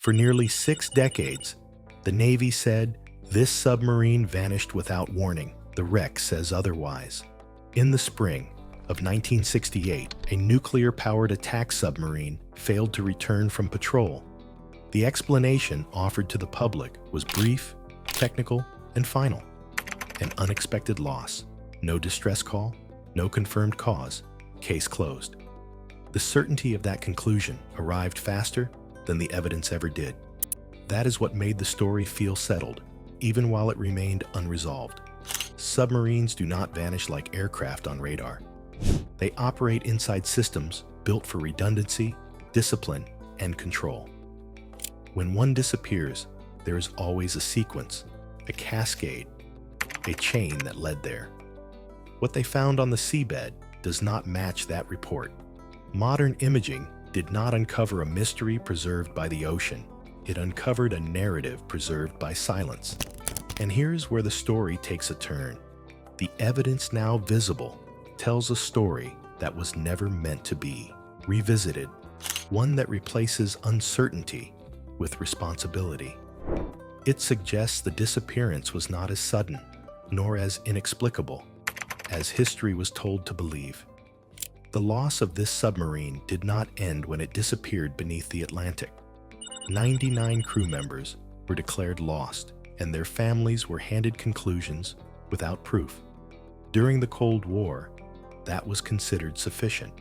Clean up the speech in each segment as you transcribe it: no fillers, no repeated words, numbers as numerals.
For nearly 6 decades, the Navy said this submarine vanished without warning. The wreck says otherwise. In the spring of 1968, a nuclear-powered attack submarine failed to return from patrol. The explanation offered to the public was brief, technical, and final. An unexpected loss. No distress call, no confirmed cause. Case closed. The certainty of that conclusion arrived faster than the evidence ever did. That is what made the story feel settled, even while it remained unresolved. Submarines do not vanish like aircraft on radar. They operate inside systems built for redundancy, discipline, and control. When one disappears, there is always a sequence, a cascade, a chain that led there. What they found on the seabed does not match that report. Modern imaging did not uncover a mystery preserved by the ocean. It uncovered a narrative preserved by silence. And here's where the story takes a turn. The evidence now visible tells a story that was never meant to be. Revisited, one that replaces uncertainty with responsibility. It suggests the disappearance was not as sudden, nor as inexplicable, as history was told to believe. The loss of this submarine did not end when it disappeared beneath the Atlantic. 99 crew members were declared lost, and their families were handed conclusions without proof. During the Cold War, that was considered sufficient.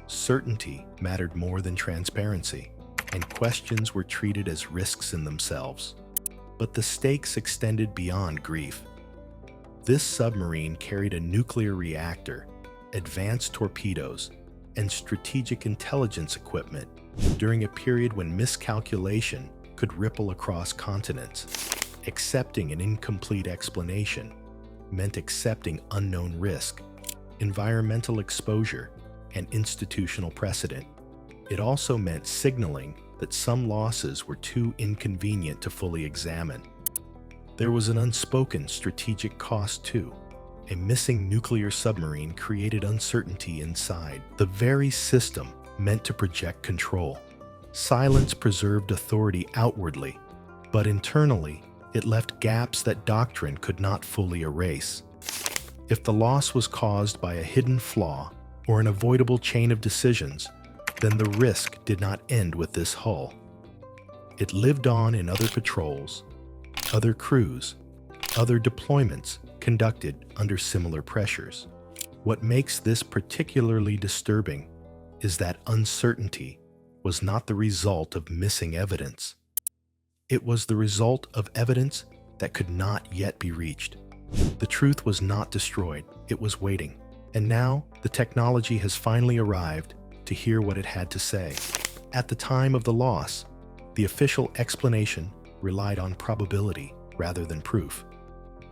Certainty mattered more than transparency, and questions were treated as risks in themselves. But the stakes extended beyond grief. This submarine carried a nuclear reactor, advanced torpedoes, and strategic intelligence equipment during a period when miscalculation could ripple across continents. Accepting an incomplete explanation meant accepting unknown risk, environmental exposure, and institutional precedent. It also meant signaling that some losses were too inconvenient to fully examine. There was an unspoken strategic cost too. A missing nuclear submarine created uncertainty inside the very system meant to project control. Silence preserved authority outwardly, but internally, it left gaps that doctrine could not fully erase. If the loss was caused by a hidden flaw or an avoidable chain of decisions, then the risk did not end with this hull. It lived on in other patrols, other crews, other deployments conducted under similar pressures. What makes this particularly disturbing is that uncertainty was not the result of missing evidence. It was the result of evidence that could not yet be reached. The truth was not destroyed, it was waiting. And now, the technology has finally arrived to hear what it had to say. At the time of the loss, the official explanation relied on probability rather than proof.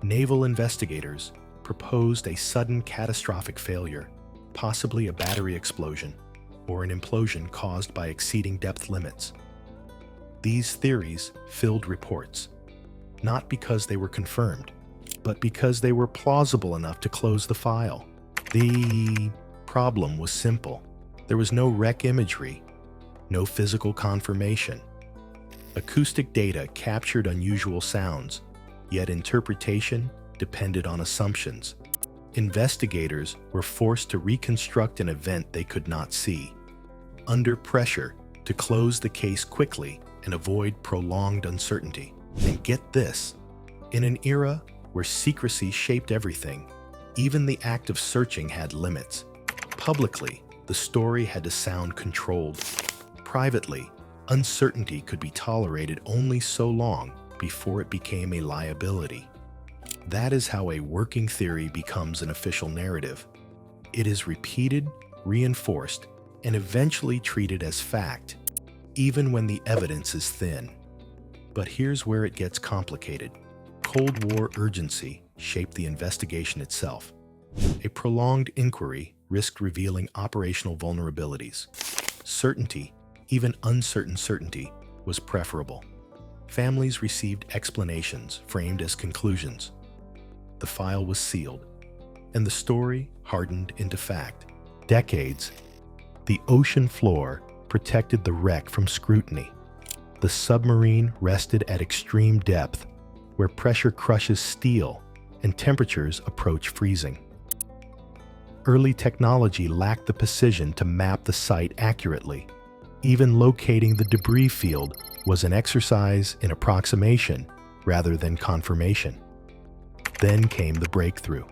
Naval investigators proposed a sudden catastrophic failure, possibly a battery explosion, or an implosion caused by exceeding depth limits. These theories filled reports, not because they were confirmed, but because they were plausible enough to close the file. The problem was simple. There was no wreck imagery, no physical confirmation. Acoustic data captured unusual sounds, yet interpretation depended on assumptions. Investigators were forced to reconstruct an event they could not see, under pressure to close the case quickly and avoid prolonged uncertainty. And get this, in an era where secrecy shaped everything, even the act of searching had limits. Publicly, the story had to sound controlled. Privately, uncertainty could be tolerated only so long before it became a liability. That is how a working theory becomes an official narrative. It is repeated, reinforced, and eventually treated as fact, even when the evidence is thin. But here's where it gets complicated. Cold War urgency shaped the investigation itself. A prolonged inquiry risked revealing operational vulnerabilities. Certainty, even uncertain certainty, was preferable. Families received explanations framed as conclusions. The file was sealed, and the story hardened into fact. Decades, the ocean floor protected the wreck from scrutiny. The submarine rested at extreme depth, where pressure crushes steel and temperatures approach freezing. Early technology lacked the precision to map the site accurately. Even locating the debris field was an exercise in approximation rather than confirmation. Then came the breakthrough.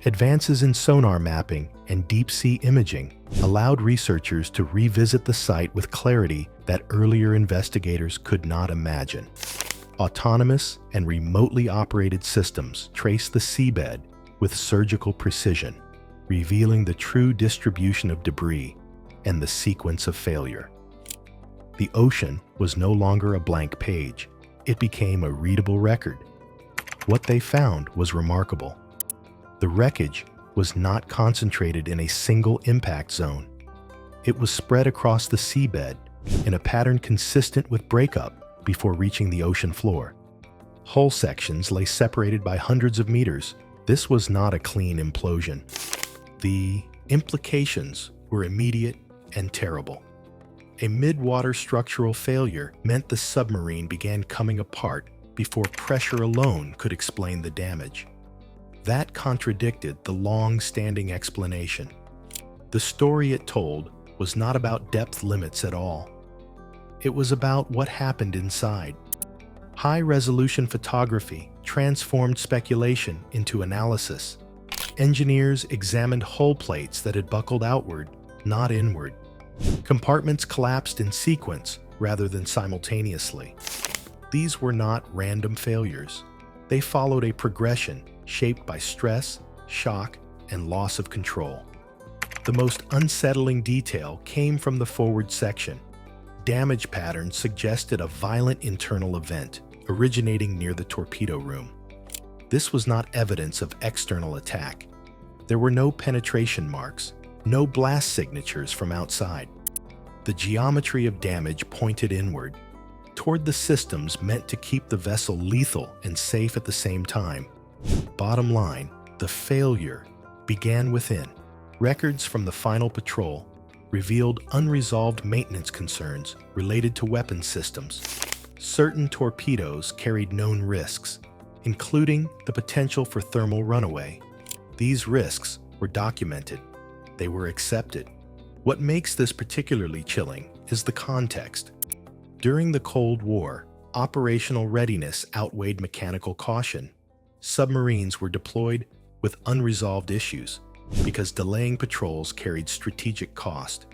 Advances in sonar mapping and deep-sea imaging allowed researchers to revisit the site with clarity that earlier investigators could not imagine. Autonomous and remotely operated systems trace the seabed with surgical precision, revealing the true distribution of debris and the sequence of failure. The ocean was no longer a blank page. It became a readable record. What they found was remarkable. The wreckage was not concentrated in a single impact zone. It was spread across the seabed in a pattern consistent with breakup before reaching the ocean floor. Hull sections lay separated by hundreds of meters. This was not a clean implosion. The implications were immediate and terrible. A mid-water structural failure meant the submarine began coming apart before pressure alone could explain the damage. That contradicted the long-standing explanation. The story it told was not about depth limits at all. It was about what happened inside. High-resolution photography transformed speculation into analysis. Engineers examined hull plates that had buckled outward, not inward. Compartments collapsed in sequence rather than simultaneously. These were not random failures. They followed a progression shaped by stress, shock, and loss of control. The most unsettling detail came from the forward section. Damage patterns suggested a violent internal event, originating near the torpedo room. This was not evidence of external attack. There were no penetration marks, no blast signatures from outside. The geometry of damage pointed inward, toward the systems meant to keep the vessel lethal and safe at the same time. Bottom line, the failure began within. Records from the final patrol revealed unresolved maintenance concerns related to weapon systems. Certain torpedoes carried known risks, including the potential for thermal runaway. These risks were documented. They were accepted. What makes this particularly chilling is the context. During the Cold War, operational readiness outweighed mechanical caution. Submarines were deployed with unresolved issues because delaying patrols carried strategic cost.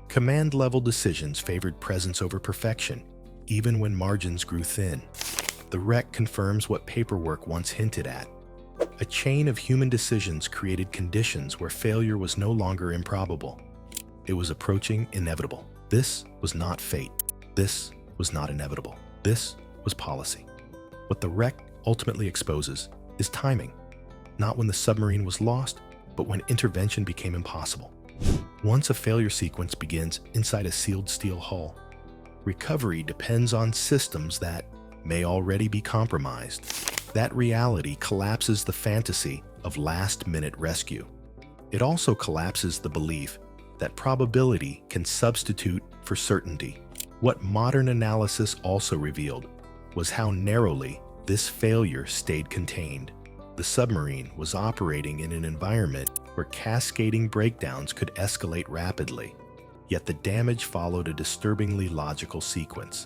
Command-level decisions favored presence over perfection, even when margins grew thin. The wreck confirms what paperwork once hinted at. A chain of human decisions created conditions where failure was no longer improbable. It was approaching inevitable. This was not fate. This was not inevitable. This was policy. What the wreck ultimately exposes is timing, not when the submarine was lost, but when intervention became impossible. Once a failure sequence begins inside a sealed steel hull, recovery depends on systems that may already be compromised. That reality collapses the fantasy of last-minute rescue. It also collapses the belief that probability can substitute for certainty. What modern analysis also revealed was how narrowly this failure stayed contained. The submarine was operating in an environment where cascading breakdowns could escalate rapidly, yet the damage followed a disturbingly logical sequence.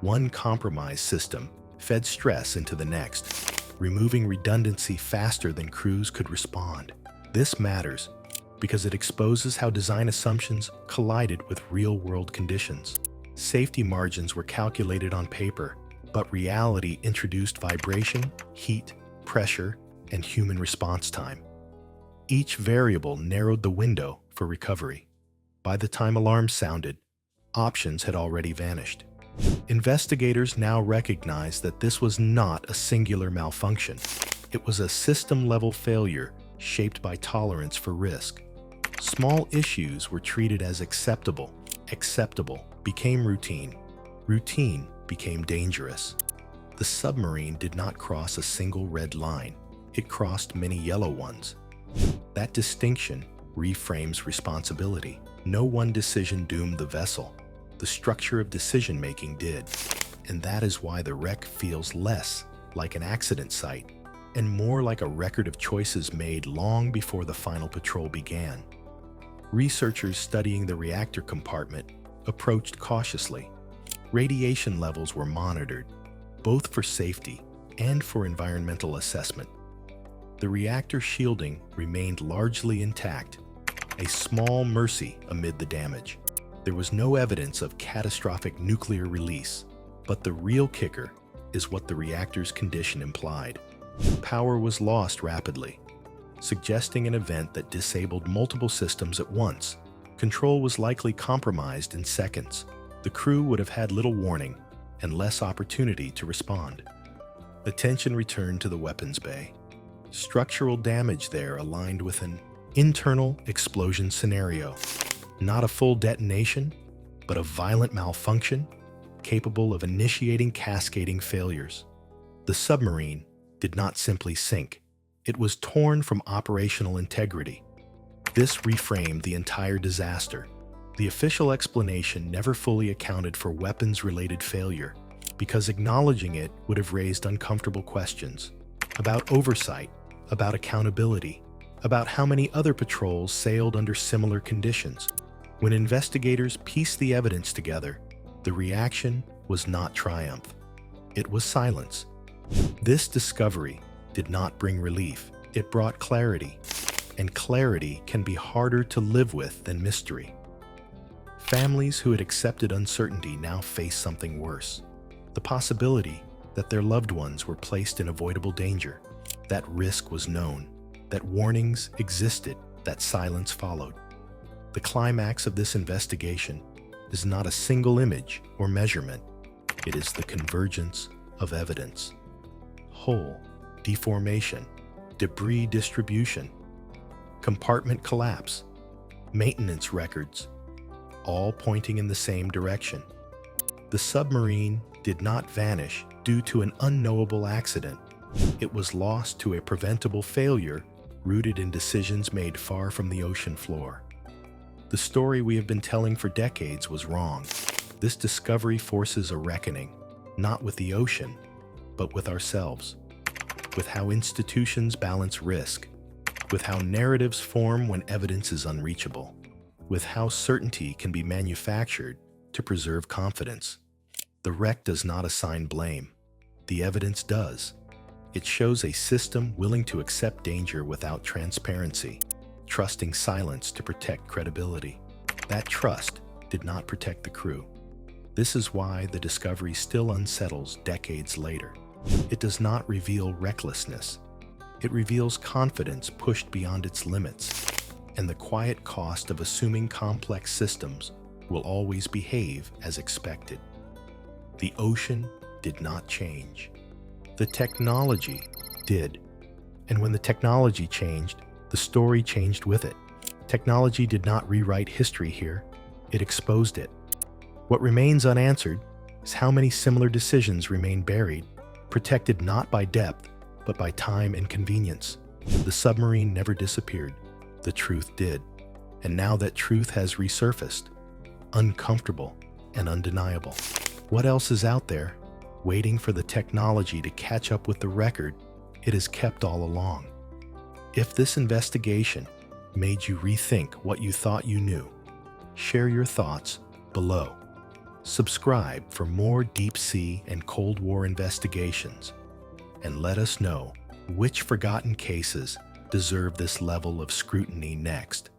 One compromised system fed stress into the next, removing redundancy faster than crews could respond. This matters because it exposes how design assumptions collided with real-world conditions. Safety margins were calculated on paper, but reality introduced vibration, heat, pressure, and human response time. Each variable narrowed the window for recovery. By the time alarms sounded, options had already vanished. Investigators now recognize that this was not a singular malfunction. It was a system-level failure shaped by tolerance for risk. Small issues were treated as acceptable. Acceptable became routine. Routine became dangerous. The submarine did not cross a single red line. It crossed many yellow ones. That distinction reframes responsibility. No one decision doomed the vessel. the structure of decision-making did. And that is why the wreck feels less like an accident site and more like a record of choices made long before the final patrol began. Researchers studying the reactor compartment approached cautiously. Radiation levels were monitored, both for safety and for environmental assessment. The reactor shielding remained largely intact, a small mercy amid the damage. There was no evidence of catastrophic nuclear release, but the real kicker is what the reactor's condition implied. Power was lost rapidly, suggesting an event that disabled multiple systems at once. Control was likely compromised in seconds. The crew would have had little warning and less opportunity to respond. Attention returned to the weapons bay. Structural damage there aligned with an internal explosion scenario. Not a full detonation, but a violent malfunction capable of initiating cascading failures. The submarine did not simply sink. It was torn from operational integrity. This reframed the entire disaster. The official explanation never fully accounted for weapons-related failure, because acknowledging it would have raised uncomfortable questions about oversight, about accountability, about how many other patrols sailed under similar conditions. When investigators pieced the evidence together, the reaction was not triumph. It was silence. This discovery did not bring relief. It brought clarity, and clarity can be harder to live with than mystery. Families who had accepted uncertainty now face something worse. The possibility that their loved ones were placed in avoidable danger. That risk was known, that warnings existed, that silence followed. The climax of this investigation is not a single image or measurement. It is the convergence of evidence. Hole deformation, debris distribution, compartment collapse, maintenance records, all pointing in the same direction. The submarine did not vanish due to an unknowable accident. It was lost to a preventable failure rooted in decisions made far from the ocean floor. The story we have been telling for decades was wrong. This discovery forces a reckoning, not with the ocean, but with ourselves, with how institutions balance risk, with how narratives form when evidence is unreachable, with how certainty can be manufactured to preserve confidence. The wreck does not assign blame. The evidence does. It shows a system willing to accept danger without transparency, trusting silence to protect credibility. That trust did not protect the crew. This is why the discovery still unsettles decades later. It does not reveal recklessness. It reveals confidence pushed beyond its limits, and the quiet cost of assuming complex systems will always behave as expected. The ocean did not change. The technology did. And when the technology changed, the story changed with it. Technology did not rewrite history here. It exposed it. What remains unanswered is how many similar decisions remain buried, protected not by depth, but by time and convenience. The submarine never disappeared. The truth did. And now that truth has resurfaced, uncomfortable and undeniable. What else is out there, waiting for the technology to catch up with the record it has kept all along? If this investigation made you rethink what you thought you knew, share your thoughts below. Subscribe for more deep sea and Cold War investigations, and let us know which forgotten cases deserve this level of scrutiny next.